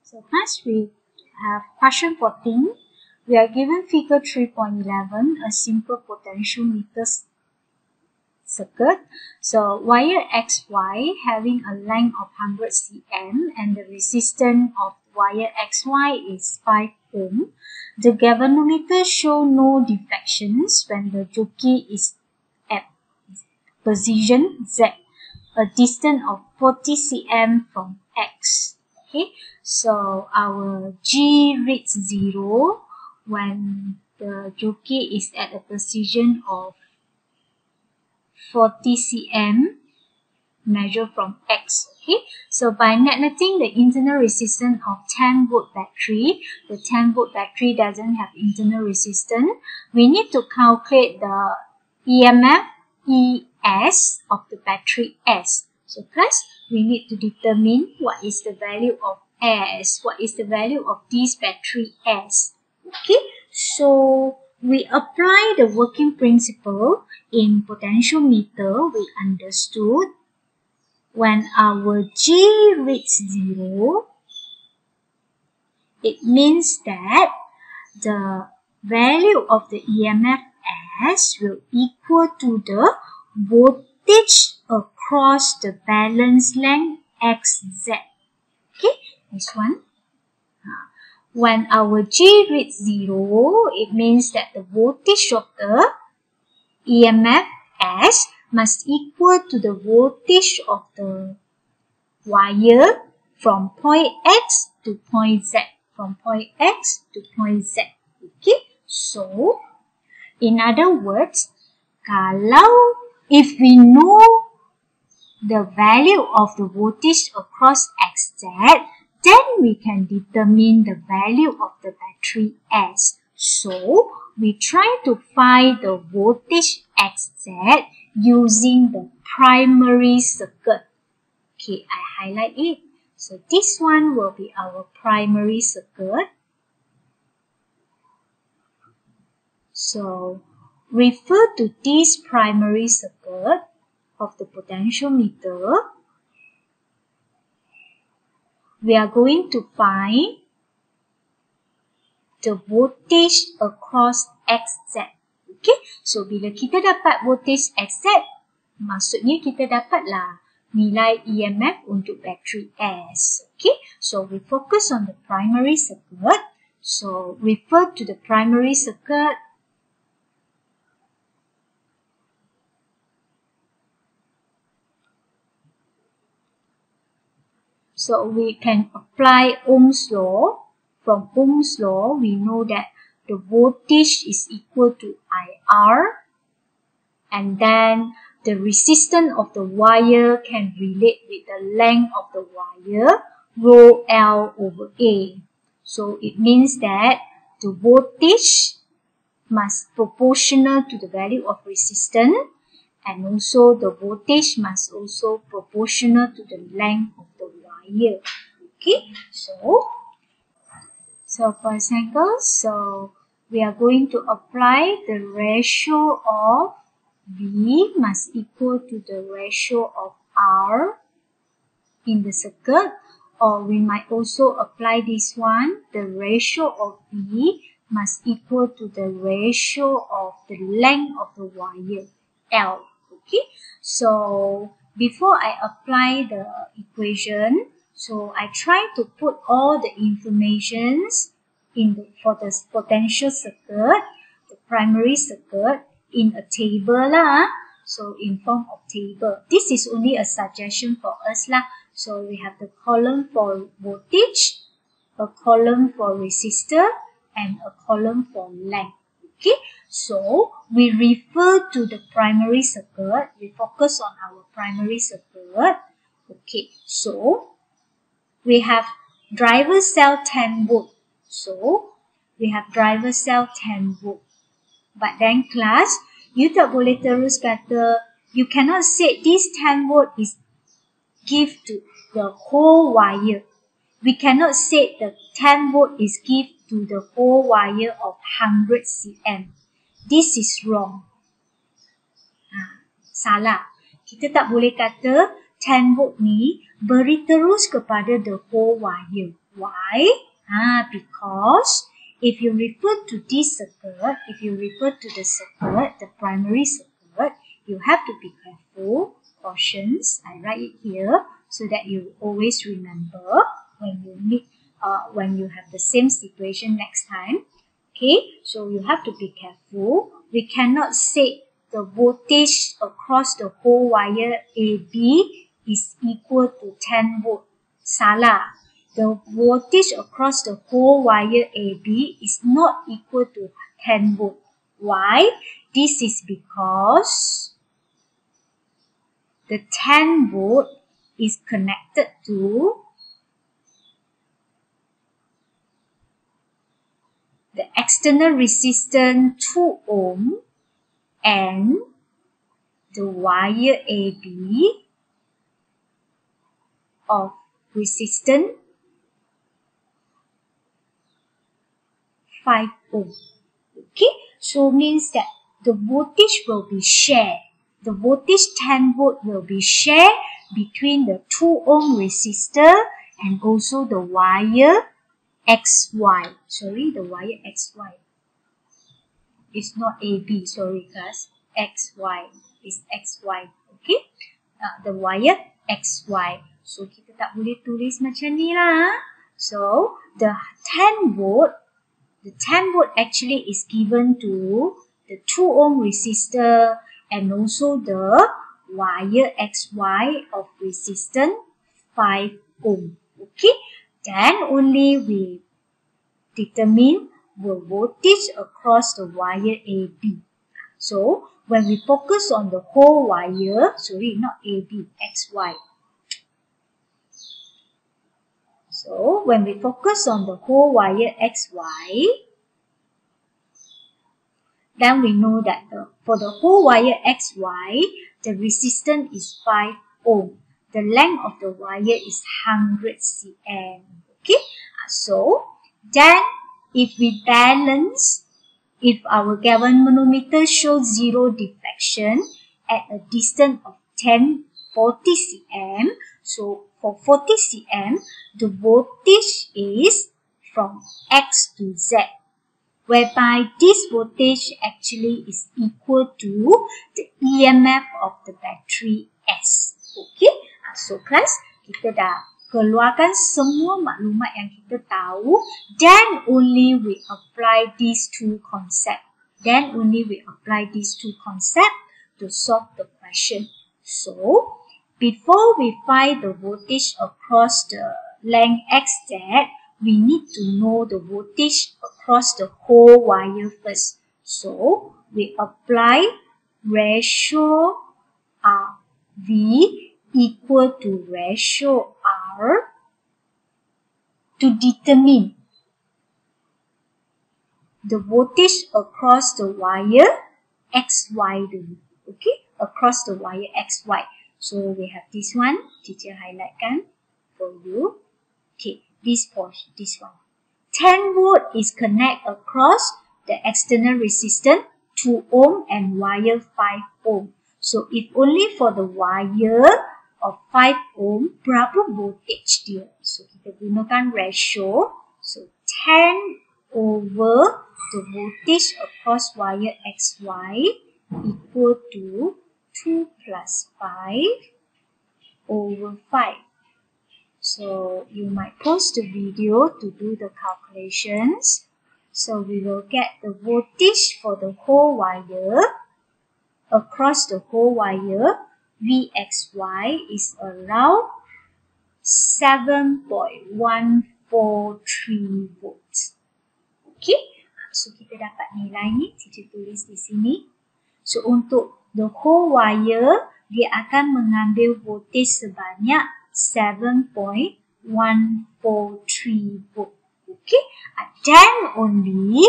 So next we have question 14. We are given figure 3.11, a simple potentiometer circuit. So wire XY having a length of 100 cm and the resistance of wire XY is 5 ohm. The galvanometer show no deflections when the jockey is at position Z, a distance of 40 cm from X. Okay, so our G reads 0 when the jockey is at a position of 40 cm measure from X. Okay, so by neglecting the internal resistance of 10 volt battery, the 10 volt battery doesn't have internal resistance. We need to calculate the EMF ES of the battery S. So first, we need to determine what is the value of S, what is the value of this battery S. Okay, so we apply the working principle in potentiometer. We understood when our G reaches 0, it means that the value of the EMF S will equal to the voltage across the balance length XZ. Okay, this one. When our G reaches 0, it means that the voltage of the EMF S must equal to the voltage of the wire from point X to point Z. From point X to point Z. Okay, so in other words, if we know the value of the voltage across XZ, then we can determine the value of the battery S. So, we try to find the voltage XZ using the primary circuit. Okay, I highlight it. So, this one will be our primary circuit. So, refer to this primary circuit of the potentiometer. We are going to find the voltage across XZ. Okay, so bila kita dapat voltage XZ, maksudnya kita dapatlah nilai EMF untuk battery S. Okay, so we focus on the primary circuit. So refer to the primary circuit. So we can apply Ohm's law. From Ohm's law, we know that the voltage is equal to IR, and then the resistance of the wire can relate with the length of the wire, rho L over A. So it means that the voltage must proportional to the value of resistance, and also the voltage must also proportional to the length of the wire. Okay, so for example, so we are going to apply the ratio of V must equal to the ratio of R in the circuit, or we might also apply this one, the ratio of V must equal to the ratio of the length of the wire, L. Okay, so before I apply the equation, so I try to put all the informations for the potential circuit, the primary circuit, in a table lah. So in form of table. This is only a suggestion for us lah. So we have the column for voltage, a column for resistor, and a column for length. Okay, so we refer to the primary circuit. We focus on our primary circuit. Okay, so we have driver cell 10 volt. So we have driver cell 10 volt. But then class, you tak boleh terus kata, you cannot say this 10 volt is give to the whole wire. We cannot say the 10 volt is give to the whole wire of 100 cm. This is wrong. Salah. Kita tak boleh kata 10 volt ni beri terus kepada the whole wire. Why? Because if you refer to this circuit, if you refer to the circuit, the primary circuit, you have to be careful. Cautions, I write it here so that you always remember when you meet, when you have the same situation next time. Okay, so you have to be careful. We cannot say the voltage across the whole wire AB is equal to 10 volt. Salah. The voltage across the whole wire AB is not equal to 10 volt. Why? This is because the 10 volt is connected to the external resistance 2 ohm and the wire AB of resistance 5 ohm. Okay, so means that the voltage will be shared. The voltage 10 volt will be shared between the 2 ohm resistor and also the wire XY. Sorry, the wire XY. It's not AB, sorry guys. XY. It's XY. Okay, the wire XY. So kita tak boleh tulis macam ni lah. So the 10 volt actually is given to the 2 ohm resistor and also the wire XY of resistance 5 ohm. Okay, then only we determine the voltage across the wire AB. So when we focus on the whole wire, sorry, not AB, XY. So when we focus on the whole wire XY, then we know that for the whole wire XY, the resistance is 5 ohm. The length of the wire is 100 cm. Okay, so then if we balance, if our galvanometer shows 0 deflection at a distance of 40 cm, so for 40 cm, the voltage is from X to Z, whereby this voltage actually is equal to the EMF of the battery S. Okay, so class, kita dah keluarkan semua maklumat yang kita tahu, then only we apply these two concepts. Then only we apply these two concepts to solve the question. So, before we find the voltage across the length XZ, we need to know the voltage across the whole wire first. So, we apply ratio RV equal to ratio R to determine the voltage across the wire XY dulu. Okay, across the wire XY. So we have this one, teacher highlightkan for you. Okay, this portion, this one. 10 volt is connect across the external resistance 2 ohm and wire 5 ohm. So if only for the wire of 5 ohm, berapa voltage dia? So kita gunakan ratio. So 10 over the voltage across wire XY equal to 2 plus 5 over 5. So you might pause the video to do the calculations. So we will get the voltage for the whole wire, across the whole wire, VXY is around 7.143 volts. Okay, so kita dapat nilai ni, teacher tulis di sini. So untuk the whole wire, dia akan mengambil voltage sebanyak 7.143 volt. Okay, then only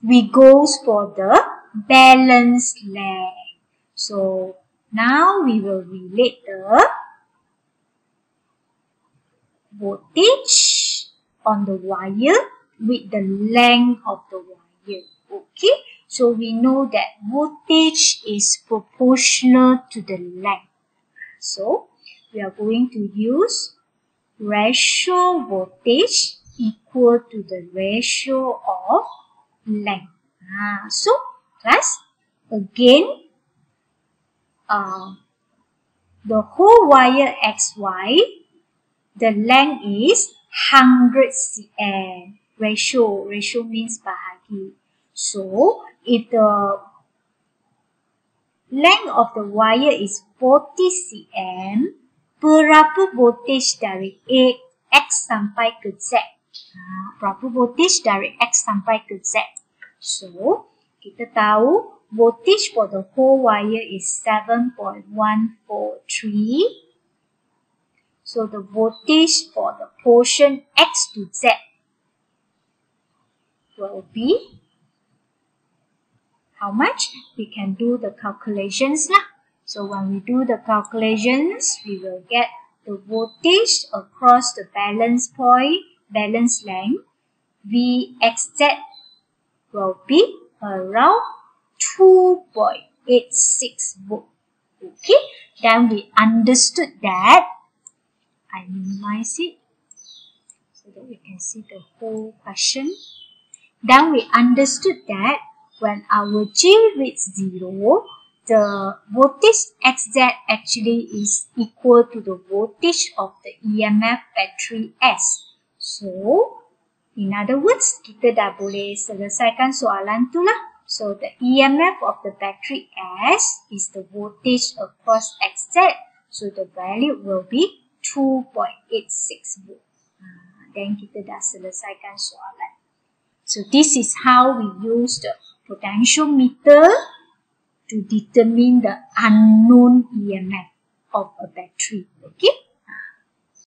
we goes for the balanced length. So now we will relate the voltage on the wire with the length of the wire. Okay, so we know that voltage is proportional to the length. So we are going to use ratio voltage equal to the ratio of length. So class, again, the whole wire XY, the length is 100 cm. Ratio means bahagi. So if the length of the wire is 40 cm, berapa voltage dari X sampai ke Z? Berapa voltage dari X sampai ke Z? So, kita tahu voltage for the whole wire is 7.143. So, the voltage for the portion X to Z will be how much? We can do the calculations lah. So when we do the calculations, we will get the voltage across the balance point, balance length, Vxz will be around 2.86 volt. Okay, then we understood that. I minimize it so that we can see the whole question. Then we understood that when our G reaches 0, the voltage XZ actually is equal to the voltage of the EMF battery S. So, in other words, kita dah boleh selesaikan soalan tu lah. So, the EMF of the battery S is the voltage across XZ. So, the value will be 2.86 volt. Then kita dah selesaikan soalan. So, this is how we use the potentiometer to determine the unknown EMF of a battery. Okay.